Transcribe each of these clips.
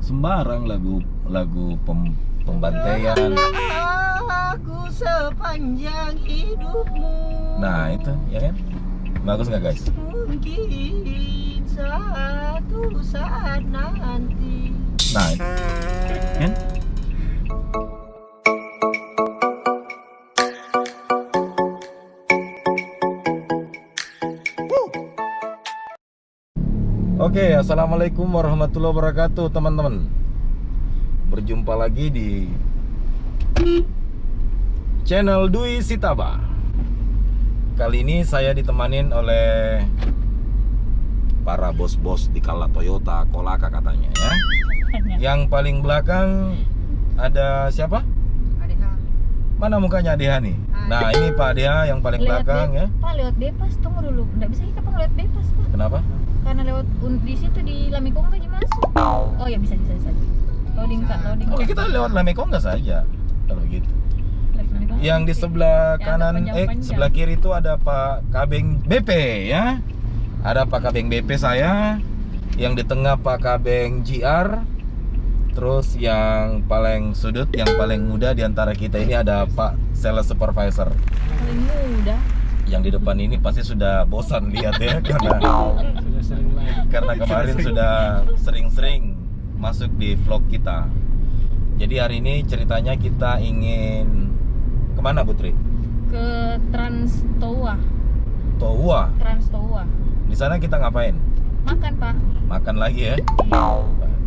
sembarang pembantaian. Aku sepanjang hidupmu. Nah itu ya kan, bagus nggak guys? Mungkin satu saat nanti. Nah itu kan. Oke, assalamualaikum warahmatullahi wabarakatuh teman-teman. Berjumpa lagi di channel Dwi Sitaba. Kali ini saya ditemanin oleh para bos-bos di Kala Toyota Kolaka katanya ya. Yang paling belakang ada siapa? Adeha. Mana mukanya Adeha nih? Nah ini Pak Adeha yang paling belakang ya. Pak, lewat Bepas, tunggu dulu. Nggak bisa kita ngeliat Bepas, Pak. Kenapa? Karena lewat di situ di Lamikong aja masuk. Oh ya bisa. Loading Kak, loading. Oke, kita lewat Lamekongga saja kalau gitu. Lamikong. Yang di sebelah Yang kanan, panjang-panjang. sebelah kiri itu ada Pak Kabeng BP ya. Ada Pak Kabeng BP saya. Yang di tengah Pak Kabeng GR. Terus yang paling sudut, yang paling muda di antara kita ini ada Pak Sales Supervisor. Paling muda. Yang di depan ini pasti sudah bosan lihat ya karena kemarin sudah sering-sering masuk di vlog kita. Jadi hari ini ceritanya kita ingin kemana Putri? Ke Trans Toa. Toa. Trans Toa. Di sana kita ngapain? Makan, Pak. Makan lagi ya?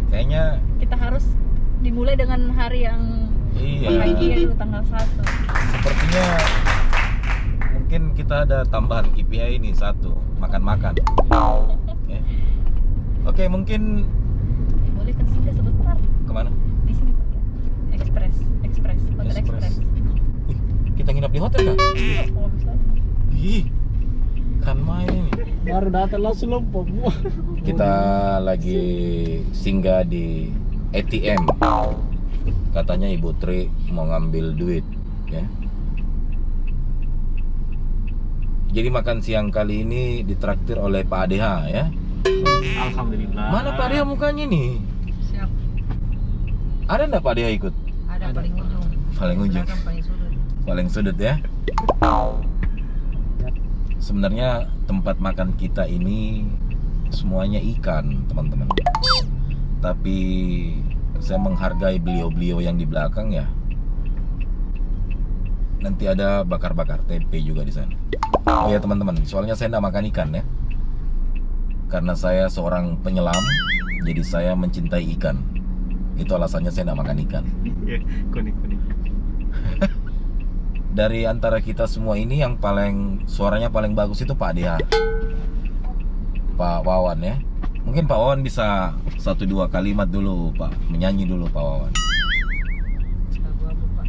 Kayaknya Kita harus dimulai dengan hari yang bahagia dulu, tanggal 1. sepertinya mungkin kita ada tambahan KPI ini satu, makan-makan. Oke, mungkin Boleh kan singgah sebentar kemana? di sini, Pak. Express, Hotel Express. Ih, kita nginap di hotel kah? Oh, bisa. Ih, kan main ini. Baru datang langsung lompat. Kita lagi singgah di ATM. Katanya Ibu Tri mau ngambil duit ya. Jadi makan siang kali ini ditraktir oleh Pak Adeha ya. Alhamdulillah. Mana Pak Adeha mukanya nih? Siap. Ada enggak Pak Adeha ikut? Ada paling ujung. Paling ujung. Belakang paling sudut. Paling sudut ya. Sebenarnya tempat makan kita ini semuanya ikan, teman-teman. Tapi saya menghargai beliau-beliau yang di belakang ya. Nanti ada bakar-bakar tempe juga di sana. Oh ya teman-teman, soalnya saya tidak makan ikan ya. Karena saya seorang penyelam, jadi saya mencintai ikan. Itu alasannya saya tidak makan ikan. Kuning. Dari antara kita semua ini yang paling suaranya paling bagus itu Pak Adeha, Pak Wawan ya. Mungkin Pak Wawan bisa 1-2 kalimat dulu Pak, menyanyi dulu Pak Wawan. Lagu apa, Pak?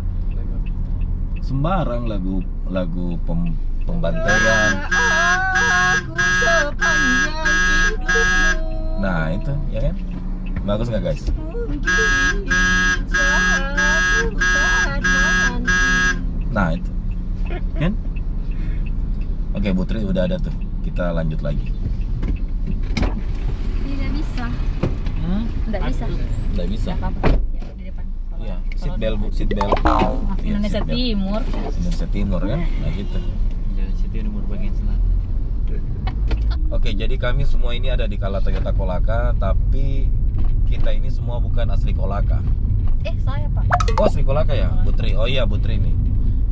Sembarang pembantaian. Aku sepanjang hidupmu. Nah itu ya kan, bagus nggak guys? Mungkin satu saat nanti. Nah itu kan. Oke Putri udah ada tuh, kita lanjut lagi. Tidak bisa. Nggak bisa. Nggak bisa. Nggak apa-apa. Ya, di depan. Iya, seat belt bu, seat belt. Iya, Indonesia seat belt. Timur. Indonesia Timur kan, nah gitu. Jalan situ nomor bagian selatan. Oke, jadi kami semua ini ada di Kala Toyota Kolaka, tapi kita ini semua bukan asli Kolaka. Saya, Pak. Oh, asli Kolaka ya, Putri. Oh iya, Putri nih.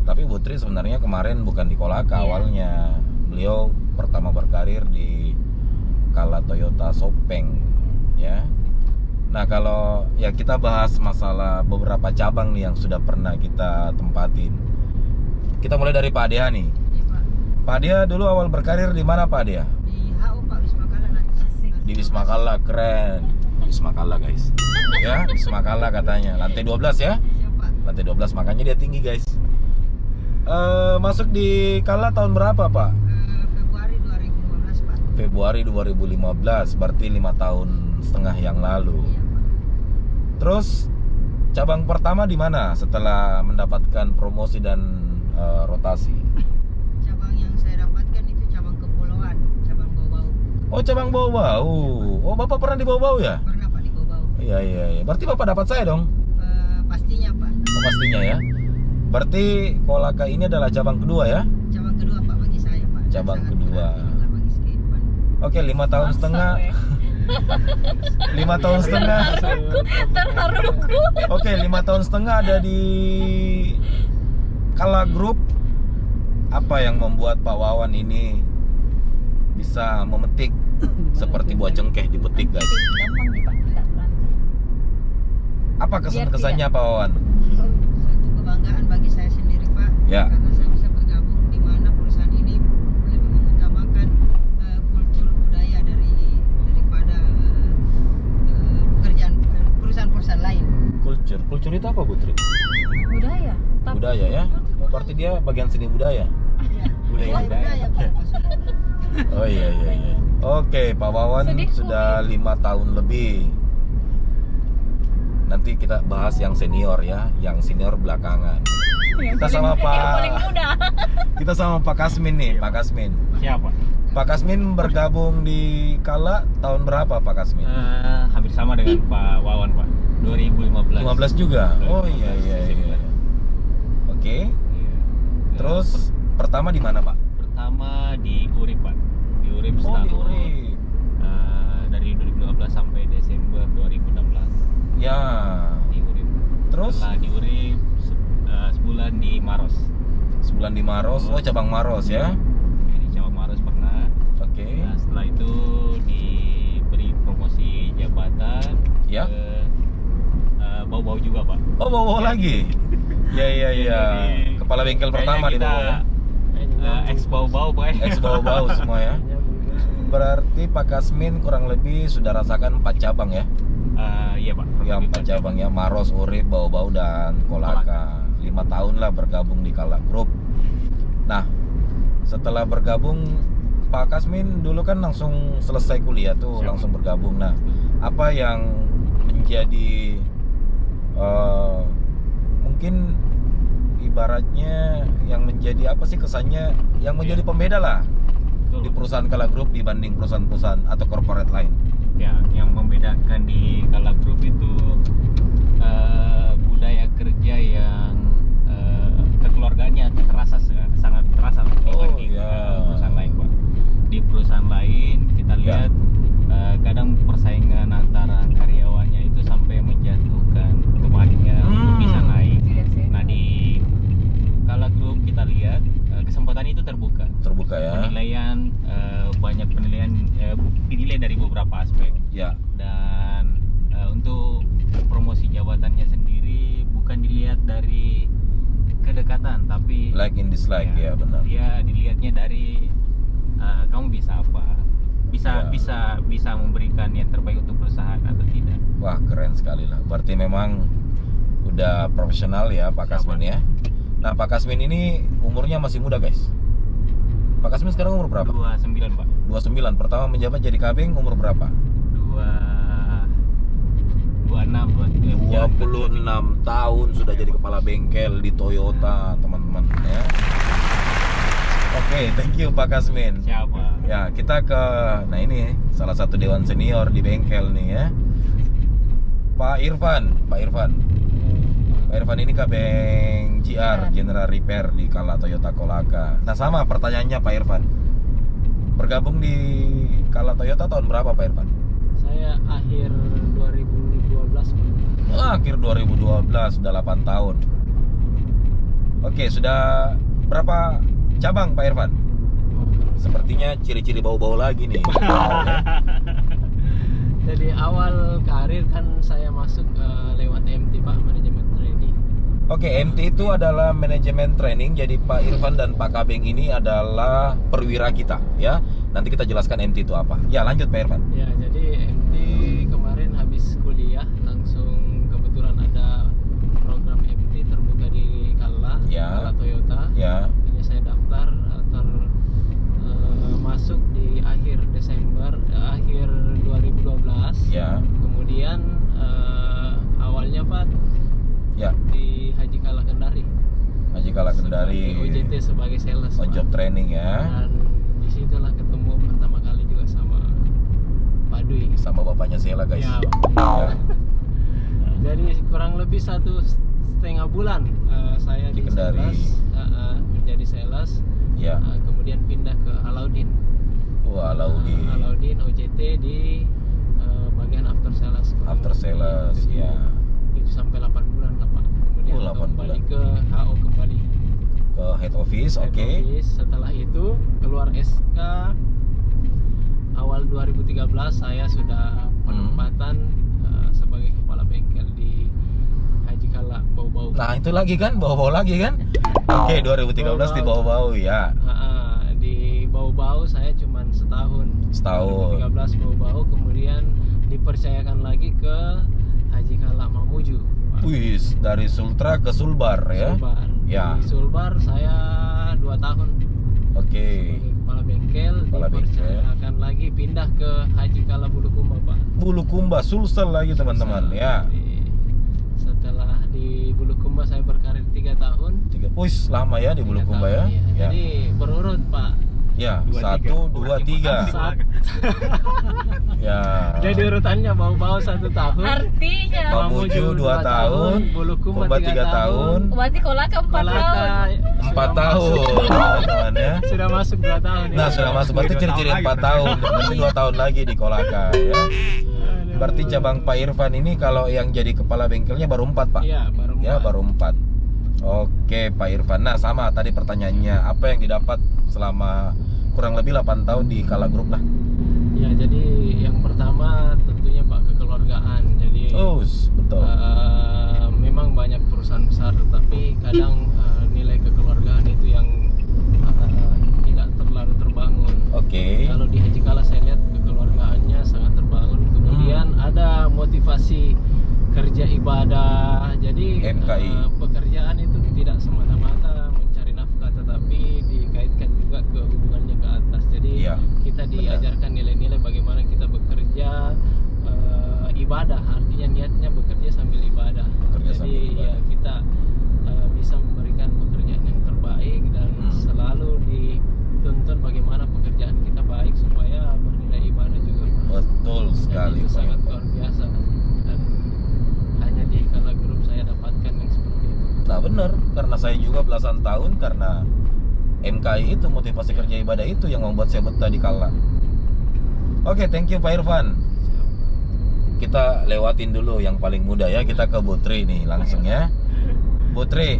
Tapi Putri sebenarnya kemarin bukan di Kolaka Iya. awalnya. Beliau pertama berkarir di Kala Toyota Sopeng, ya. Nah, kalau ya kita bahas masalah beberapa cabang nih yang sudah pernah kita tempatin. Kita mulai dari Pak Adeha nih. Iya, Pak. Pak Adeha dulu awal berkarir di mana Pak Adeha? Di HO Pak Wisma Kala nanti. Asik. Di Wisma Kala, keren. Wisma Kala guys. Ya, Wisma Kala katanya. Lantai 12 ya. Siap, Pak. Lantai 12 makanya dia tinggi guys. Masuk di Kala tahun berapa Pak? Februari 2015, Pak. Februari 2015, berarti 5 tahun setengah yang lalu. Iya, Pak. Terus cabang pertama di mana setelah mendapatkan promosi dan rotasi? Cabang yang saya dapatkan itu cabang Kepulauan, cabang Bau-Bau. Oh, cabang Bau-Bau. Oh, Bapak pernah di Bau-Bau ya? Pernah Pak di Bau-Bau. Iya. Berarti Bapak dapat saya dong? Pastinya Pak. Oh, pastinya ya. Berarti Kolaka ini adalah cabang kedua ya? Cabang kedua Pak bagi saya Pak. Cabang Sangat kedua. berarti lah bagi skateboard. Oke, 5 tahun setengah. 5 tahun setengah. Terharuku. Oke, 5 tahun setengah ada di Kala Group. Apa yang membuat Pak Wawan ini bisa memetik seperti buah cengkeh dipetik, guys? Gampang nih Pak, tidak berani. Apa kesan-kesannya Pak Wawan? Suatu kebanggaan bagi saya sendiri Pak. Ya. Karena saya bisa bergabung di mana perusahaan ini lebih mengutamakan kultur budaya daripada pekerjaan perusahaan-perusahaan lain. Kultur itu apa, Putri? Budaya. Tapi Budaya ya? Oh, berarti dia bagian seni budaya. Budaya Pak. maksudnya. Oh iya. Oke, Pak Wawan Sedih, sudah 5 tahun lebih. Nanti kita bahas yang senior ya, yang senior belakangan. yang Kita sama paling- Pak- yang paling muda. Kita sama Pak Kasmin nih, Pak Kasmin. Siapa? Pak Kasmin bergabung di Kala tahun berapa Pak Kasmin? Hampir sama dengan Pak Wawan Pak. 2015. 15 juga. Oh iya. Oke. Iya. Terus pertama di mana Pak? Pertama di Urip Pak. Di Urip Oh di setahun. Urip. Dari 2015 sampai Desember 2016 Ya. di Urip. Terus Setelah di Urip sebulan di Maros. sebulan di Maros. Oh cabang Maros ya. Di cabang Maros pernah. Oke. Nah, setelah itu diberi promosi jabatan Ya. ke bau-bau juga Pak. Oh bawa lagi. Ya. Jadi, Kepala bengkel pertama di kayaknya bawah ya. kita, ex bau-bau Pak. Ex bau semua ya. Berarti Pak Kasmin kurang lebih sudah rasakan 4 cabang ya. Iya Pak. Ya 4 cabang ya, Maros, Urip, Bau-Bau dan Kolaka. 5 tahun lah bergabung di Kala Group. Nah, setelah bergabung Pak Kasmin dulu kan langsung selesai kuliah tuh, Siap. langsung bergabung. Nah, apa yang menjadi mungkin ibaratnya yang menjadi apa sih kesannya yang menjadi pembeda lah Betul. di perusahaan Kala Group dibanding perusahaan-perusahaan atau corporate lain? Ya, yang membedakan di Kala Group itu budaya kerja yang kekeluargaannya sangat terasa dibanding ya. perusahaan lain Pak. Di perusahaan lain kita Ya. lihat kadang persaingan antara karyawannya itu sampai menjatuhkan temannya untuk bisa naik. Iya sih. Nah di Kala Group kita lihat kesempatan itu terbuka. Terbuka ya. Penilaian banyak penilaian dinilai dari beberapa aspek. Ya. Dan untuk promosi jabatannya sendiri bukan dilihat dari kedekatan tapi Like in dislike ya, benar. dia dilihatnya dari kamu bisa apa, Ya. bisa memberikan yang terbaik untuk perusahaan atau tidak. Wah keren sekali lah. Berarti memang udah profesional ya Pak Siap, Kasmin ya. Nah Pak Kasmin ini umurnya masih muda guys. Pak Kasmin sekarang umur berapa? 29 Pak. 29. Pertama menjabat jadi kabing umur berapa? 26 tahun sudah jadi kepala bengkel di Toyota teman-teman ya. Oke, thank you Pak Kasmin. Siapa? Ya kita ke, nah ini salah satu dewan senior di bengkel nih ya. Pak Irfan ini kabeng GR, General Repair di Kala Toyota Kolaka. Nah sama pertanyaannya Pak Irfan, bergabung di Kala Toyota tahun berapa Pak Irfan? Saya akhir 2012. Akhir 2012, sudah 8 tahun. Oke, sudah berapa cabang Pak Irfan? Sepertinya ciri-ciri bau-bau lagi nih. Jadi awal karir kan saya masuk lewat MT Pak, manajemen training. Oke, MT itu adalah manajemen training. Jadi Pak Irfan dan Pak Kabeng ini adalah perwira kita ya. Nanti kita jelaskan MT itu apa. Ya, lanjut Pak Irfan. Ya, jadi MT kemarin habis kuliah langsung kebetulan ada program MT terbuka di Kala, Ya. Kala Toyota. Ya. Akhirnya saya daftar masuk di akhir Desember, akhir 2012. Ya. Kemudian awalnya Pak Ya. di Haji Kala Kendari. Haji Kala Kendari. Sebagai OJT sebagai sales. On job Pak. training ya. Dan disitulah ketemu pertama kali juga sama Pak Dwi. Sama bapaknya Sheila guys. Ya, Ya. lebih 1,5 bulan saya Di Kendari. sales, menjadi sales. Ya. Kemudian pindah ke Alauddin. Wah, Alauddin. Alauddin OJT di bagian after sales. After sales, ya. 7 sampai 8 bulan lah Pak. Kemudian 8 kembali bulan. ke HO kembali. Ke head office, Head oke. office. Setelah itu keluar SK awal 2013 saya sudah penempatan sebagai kepala bengkel di Haji Kala Bau-Bau. Nah, itu lagi kan, bau-bau lagi kan? Oke, 2013 di bau-bau ya. Di Bau-Bau saya cuma setahun. Setahun. 2013 Bau-Bau, kemudian dipercayakan lagi ke Haji Kala Mamuju. Pak. Wih, dari Sultra ke Sulbar ya. Sulbar. Ya. Di Sulbar saya 2 tahun Oke. sebagai kepala bengkel. Kepala bengkel. Dipercayakan lagi pindah ke Haji Kala Bulukumba Pak. Bulukumba, Sulsel lagi teman-teman ya. Setelah di Bulukumba saya berkarir 3 tahun. Wih, lama ya di 3 Bulukumba tahun, ya. iya. Ya. Jadi berurut Pak. Ya, 2, 1, 2, 3. Ya. Jadi urutannya Bau-Bau 1 tahun. Artinya Mamuju 2 tahun, Bulukumba 3 3 tahun, berarti Kolaka 4 tahun. 4 tahun teman-teman ya. Sudah masuk 2 tahun ya. Nah, sudah masuk, berarti ciri-ciri 4 tahun. Berarti 2 tahun lagi di Kolaka ya. Berarti cabang Pak Irfan ini kalau yang jadi kepala bengkelnya baru 4, Pak. Iya, baru Ya, empat. baru 4. Oke, Pak Irfan. Nah, sama tadi pertanyaannya, apa yang didapat selama kurang lebih 8 tahun di Kala Group lah? Ya, jadi yang pertama tentunya Pak kekeluargaan. Jadi Betul. memang banyak perusahaan besar, tetapi kadang nilai kekeluargaan itu yang tidak terlalu terbangun. Oke. Kalau di Haji Kala saya lihat kekeluargaannya sangat terbangun. Kemudian ada motivasi kerja ibadah. Jadi MKI. Pekerjaan itu tidak semata-mata mencari nafkah, tetapi dikaitkan juga ke hubungannya ke atas. Jadi Iya, kita diajarkan nilai-nilai bagaimana kita bekerja ibadah. Artinya niatnya bekerja sambil ibadah. Bekerja Jadi sambil ibadah. ya kita bisa memberikan pekerjaan yang terbaik dan selalu dituntun bagaimana pekerjaan kita baik supaya bernilai ibadah juga. Betul Dan sekali, itu Pak sangat Irfan. luar biasa dan hanya di Kala Group saya dapatkan yang seperti itu. Nah, benar, karena saya juga belasan tahun karena MKI itu motivasi kerja ibadah itu yang membuat saya betah di Kala. Oke, thank you Pak Irfan. Kita lewatin dulu yang paling muda ya, kita ke Putri nih langsung ya. Putri,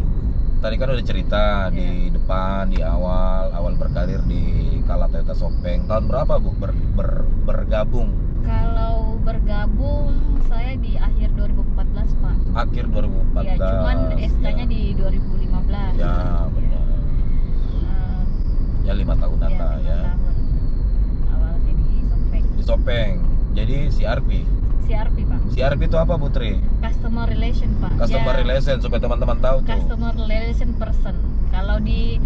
tadi kan udah cerita di depan, di awal berkarir di Kala Toyota Sopeng. Tahun berapa Bu bergabung? Kalau bergabung saya di akhir 2014, Pak. Akhir 2014. Ya, cuman SK-nya di 2015. Ya, benar. Ya 5 tahunan Ya, lah 5 ya. tahun. Awalnya di Sopeng. Di Sopeng. Jadi CRP. CRP, Pak. CRP itu apa, Putri? Customer Relation, Pak. Customer Ya, Relation, supaya teman-teman tahu tuh. Customer Relation Person. Kalau di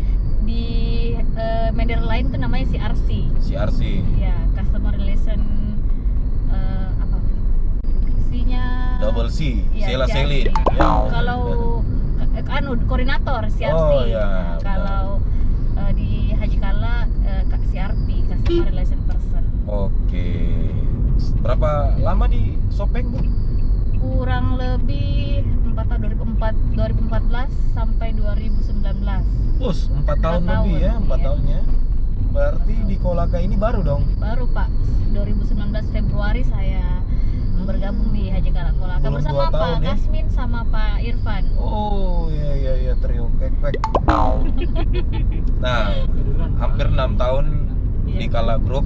media lain tuh namanya CRC. CRC. Ya, Customer Relation apa? C-nya Double C. Ya, Sheila CRC. Selin. Ya. Kalau koordinator CRC. Oh, ya, Nah, benar. kalau di Haji Kala CRP, Customer Relation Person. Oke. Berapa lama di Sopeng, Bu? Kurang lebih 2014 sampai 2019. 4 tahun tahun, lebih ya, 4 iya. tahunnya. Berarti di Kolaka ini baru dong. Baru, Pak, 2019 Februari saya bergabung di Haji Kala Kolaka Belum bersama 2 tahun, Pak ya? Kasmin sama Pak Irfan. Oh, iya trio kek. Nah, hampir 6 tahun di Kala Group.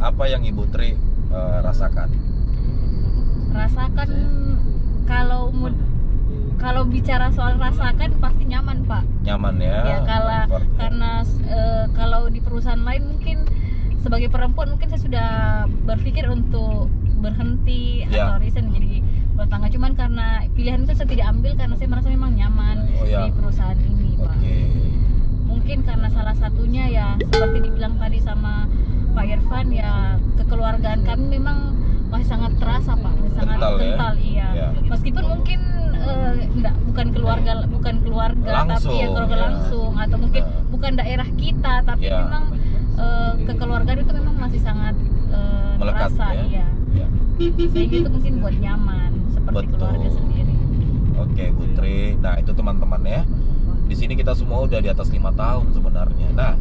Apa yang Ibu Tri rasakan? Rasakan kalau bicara soal rasakan pasti nyaman, Pak. Nyaman ya? Ya Comfort. karena kalau di perusahaan lain mungkin sebagai perempuan mungkin saya sudah berpikir untuk berhenti Ya. atau resign jadi bertangga. Cuman karena pilihan itu saya tidak ambil karena saya merasa memang nyaman Oh, ya. di perusahaan ini, Pak. Oke. Mungkin karena salah satunya ya seperti dibilang tadi sama Pak Irfan, ya kekeluargaan kami memang masih sangat terasa, Pak, masih sangat Kental, ya? kental, iya. Ya. Meskipun mungkin bukan keluarga Langsung, tapi ya keluarga ya. langsung atau mungkin Ya. bukan daerah kita, tapi Ya. memang kekeluargaan itu memang masih sangat Melekat terasa, ya. iya. Ya. Sehingga itu mungkin buat nyaman seperti Betul. keluarga sendiri. Oke, Putri. Nah, itu teman-teman ya. Di sini kita semua udah di atas 5 tahun sebenarnya. Nah,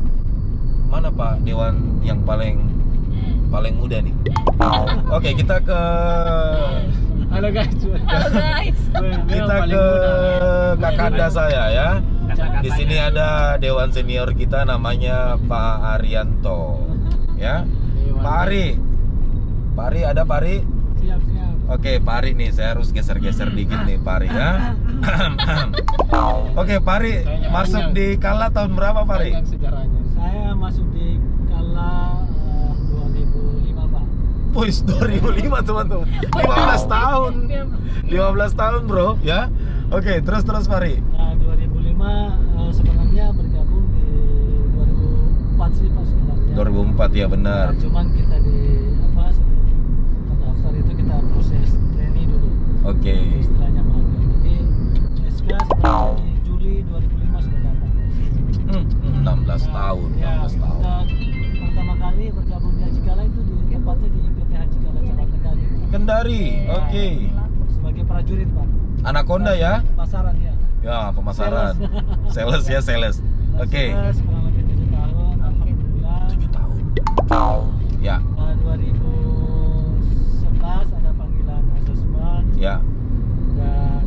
mana Pak Dewan yang paling muda nih? Oke, kita ke Halo guys. Halo guys. kita ke kakanda saya ya. Di sini ada dewan senior kita namanya Pak Arianto. Ya. Pak Ari. Pak Ari ada Pak Ari? Siap. Oke, Pak Ari nih, saya harus geser-geser dikit nih Pak Ari ya. Oke, Pak Ari masuk di Kala tahun berapa Pak Ari? Panjang sejarahnya. Saya masuk di Kala 2005 Pak. Puis 2005 teman-teman. 15 tahun. 15 tahun bro ya. Oke, terus Pak Ari. Nah 2005 sebenarnya bergabung di 2004 sih Pak sebenarnya. 2004 ya benar. Nah, cuman kita di sebelum terdaftar itu kita proses training dulu. Oke. Istilahnya magang. Jadi SK sebenarnya di Juli 2005 sudah dapat. 16 tahun, Ya, 16 tahun. kita pertama kali bergabung di Haji Kala itu tempatnya di PT Haji Kala Cabang Kendari. Kendari. Oke. Sebagai prajurit Pak. Anaconda ya? Pemasaran ya. Ya, pemasaran. Sales ya, sales. Oke. Kurang lebih 7 tahun, alhamdulillah. 7 tahun. Ya, 2011 ada panggilan asesmen ya. dan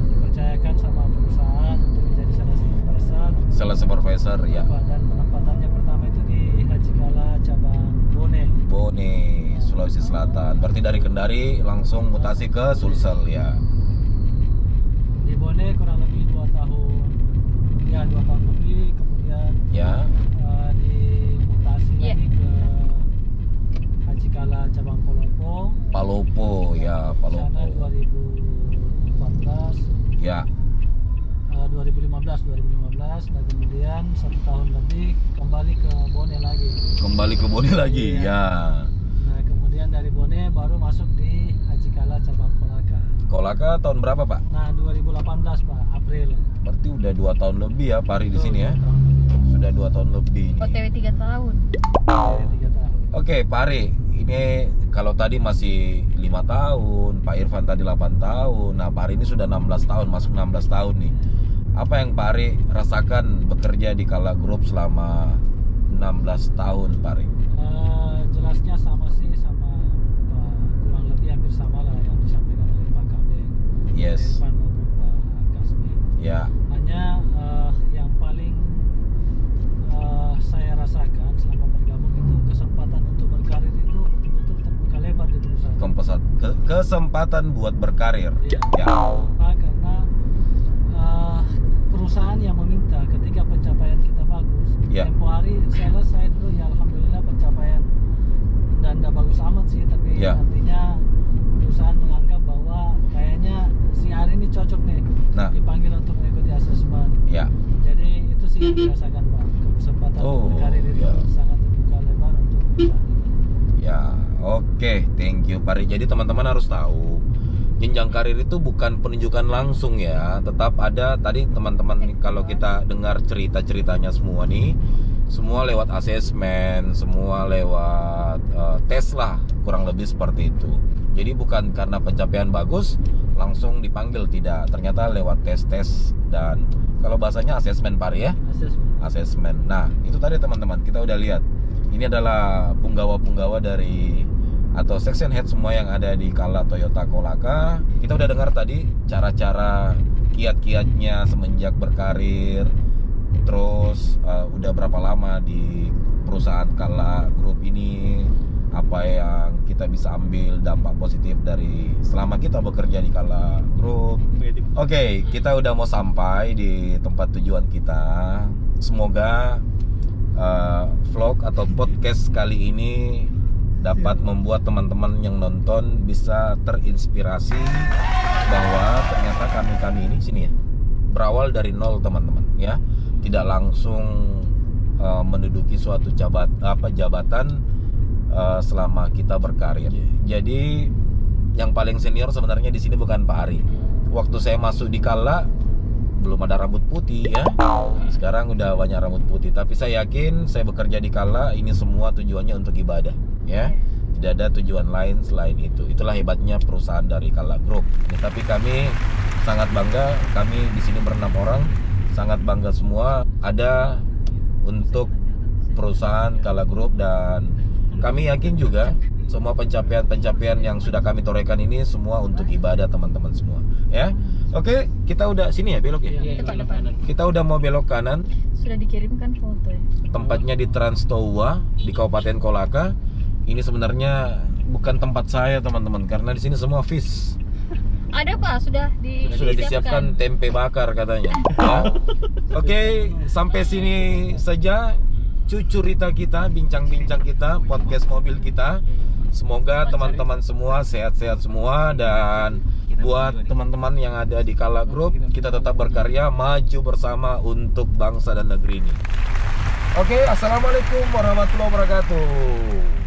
dipercayakan sama perusahaan untuk menjadi salah satu supervisor. Sales supervisor ya. Dan penempatannya pertama itu di Haji Kala cabang Bone. Bone, Sulawesi Selatan. Berarti dari Kendari langsung mutasi ke Sulsel ya. Di Bone kurang lebih 2 tahun. Ya, 2 tahun lebih, kemudian Ya. dimutasi Iya. lagi ke Haji Kala cabang Palopo. Palopo ya, Sana Palopo. 2014, Ya. 2015 dan kemudian 1 tahun lebih kembali ke Bone lagi. Kembali ke Bone lagi ya. Nah kemudian dari Bone baru masuk di Haji Kala cabang Kolaka. Kolaka tahun berapa, Pak? Nah 2018 Pak, April. Berarti udah 2 tahun lebih ya Pak Ari di sini ya. Sudah 2 tahun lebih nih. OTW 3 tahun. 3 tahun. Oke, Pak Ari, ini kalau tadi masih 5 tahun, Pak Irfan tadi 8 tahun. Nah, Pak Ari ini sudah 16 tahun, masuk 16 tahun nih. Apa yang Pak Ari rasakan bekerja di Kala Group selama 16 tahun, Pak Ari? Jelasnya sama sih sama kurang lebih hampir sama lah yang disampaikan oleh Pak Kabeng, Yes. Pak Irfan maupun Pak Kasmi. Ya, Hanya yang paling saya rasakan selama bergabung itu kesempatan untuk berkarir itu betul-betul terbuka lebar di perusahaan. kesempatan buat berkarir. Iya. Ya. Kenapa? Karena perusahaan yang meminta ketika pencapaian kita bagus. Iya. Tempo hari sales saya dulu ya alhamdulillah pencapaian dan tidak bagus amat sih, tapi Iya. artinya perusahaan menganggap bahwa kayaknya si Ari ini cocok nih Nah. dipanggil untuk mengikuti asesmen. Ya. Jadi itu sih yang dirasakan Pak, kesempatan Oh, berkarir itu iya. sangat terbuka lebar untuk perusahaan ini. Ya, oke, thank you Pak Ari. Jadi teman-teman harus tahu, jenjang karir itu bukan penunjukan langsung ya. Tetap ada tadi teman-teman nih, kalau kita dengar cerita-ceritanya semua nih, semua lewat asesmen, semua lewat tes lah, kurang lebih seperti itu. Jadi bukan karena pencapaian bagus langsung dipanggil, tidak. Ternyata lewat tes-tes dan kalau bahasanya asesmen Pak Ari ya. Asesmen. Asesmen. Nah, itu tadi teman-teman, kita udah lihat. Ini adalah punggawa-punggawa dari atau section head semua yang ada di Kala Toyota Kolaka. Kita udah dengar tadi cara-cara kiat-kiatnya semenjak berkarir. Terus udah berapa lama di perusahaan Kala Group ini, apa yang kita bisa ambil dampak positif dari selama kita bekerja di Kala Group. Oke, kita udah mau sampai di tempat tujuan kita. Semoga vlog atau podcast kali ini dapat membuat teman-teman yang nonton bisa terinspirasi bahwa ternyata kami ini sini ya berawal dari nol teman-teman ya, tidak langsung menduduki suatu jabatan selama kita berkarir. Jadi yang paling senior sebenarnya di sini bukan Pak Ari. Waktu saya masuk di Kala belum ada rambut putih ya. Sekarang udah banyak rambut putih. Tapi saya yakin saya bekerja di Kala ini semua tujuannya untuk ibadah ya. Tidak ada tujuan lain selain itu. Itulah hebatnya perusahaan dari Kala Group. Tapi kami sangat bangga. Kami di sini ber-6 orang sangat bangga semua ada untuk perusahaan Kala Group, dan kami yakin juga semua pencapaian yang sudah kami torehkan ini semua untuk ibadah teman-teman semua, ya. Oke, kita udah sini ya, belok ya. Iya, Depan, belok depan. kanan. Kita udah mau belok kanan. Sudah dikirimkan foto ya. Tempatnya di Trans Towa di Kabupaten Kolaka. Ini sebenarnya bukan tempat saya teman-teman, karena di sini semua fish. Ada Pak, sudah Disiapkan tempe bakar katanya. Ya. Oke, sampai sini saja cucurita kita, bincang-bincang kita, podcast mobil kita. Semoga teman-teman semua sehat-sehat semua, dan buat teman-teman yang ada di Kala Group, kita tetap berkarya maju bersama untuk bangsa dan negeri ini. Oke, assalamualaikum warahmatullahi wabarakatuh.